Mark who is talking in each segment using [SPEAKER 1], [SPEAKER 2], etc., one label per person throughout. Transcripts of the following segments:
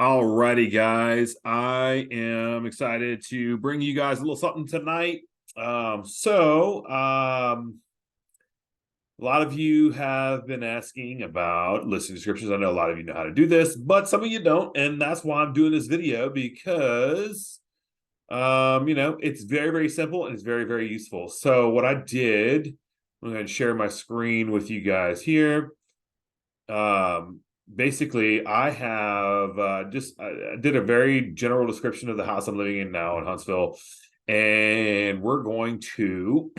[SPEAKER 1] Alrighty, guys. I am excited to bring you guys a little something tonight. A lot of you have been asking about listing descriptions. I know a lot of you know how to do this, but some of you don't, and that's why I'm doing this video because it's very, very simple and it's very, very useful. So what I did, I'm going to share my screen with you guys here. Basically, I have I did a very general description of the house I'm living in now in Huntsville, and we're going to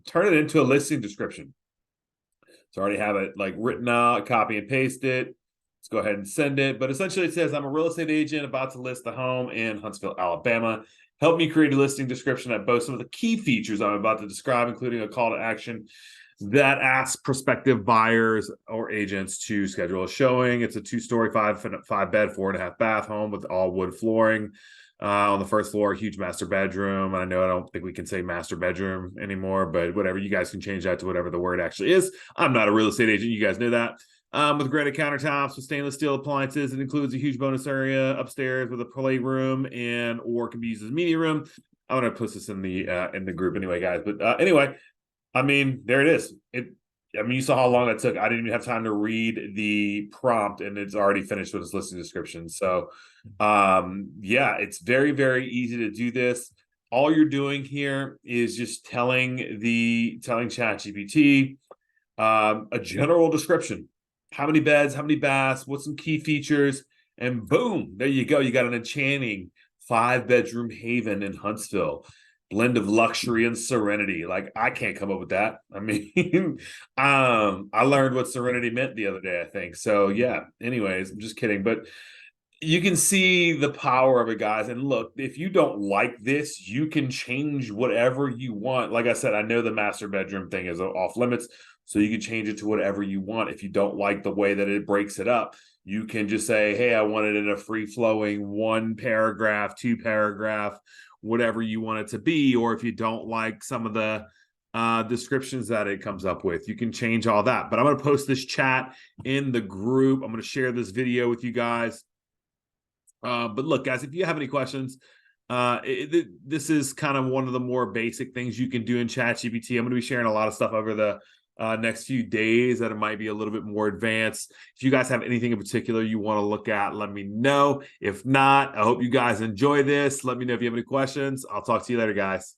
[SPEAKER 1] turn it into a listing description. So I already have it like written out, copy and paste it. Let's go ahead and send it. But essentially, it says I'm a real estate agent about to list a home in Huntsville, Alabama. Help me create a listing description that boasts some of the key features I'm about to describe, including a call to action that asks prospective buyers or agents to schedule a showing. It's a 2-story, five bed, 4.5 bath home with all wood flooring. On the first floor, a huge master bedroom. I know I don't think we can say master bedroom anymore, but whatever. You guys can change that to whatever the word actually is. I'm not a real estate agent. You guys know that. With granite countertops with stainless steel appliances. It includes a huge bonus area upstairs with a playroom or can be used as a media room. I'm gonna post this in the group anyway, guys. But anyway, I mean, there it is. You saw how long that took. I didn't even have time to read the prompt, and it's already finished with its listing description. So, yeah, it's very, very easy to do this. All you're doing here is just telling ChatGPT a general description. How many beds, how many baths, what's some key features, and boom, there you go. You got an enchanting 5-bedroom haven in Huntsville. Blend of luxury and serenity. Like, I can't come up with that. I mean, I learned what serenity meant the other day, I think. So yeah, anyways, I'm just kidding. But you can see the power of it, guys. And look, if you don't like this, you can change whatever you want. Like I said, I know the master bedroom thing is off limits, so you can change it to whatever you want. If you don't like the way that it breaks it up, you can just say, hey, I want it in a free-flowing 1 paragraph, 2 paragraph, whatever you want it to be. Or if you don't like some of the descriptions that it comes up with, you can change all that. But I'm going to post this chat in the group. I'm going to share this video with you guys. But look, guys, if you have any questions, this is kind of one of the more basic things you can do in ChatGPT. I'm going to be sharing a lot of stuff over the next few days that it might be a little bit more advanced. If you guys have anything in particular you want to look at, let me know. If not, I hope you guys enjoy this. Let me know if you have any questions. I'll talk to you later, guys.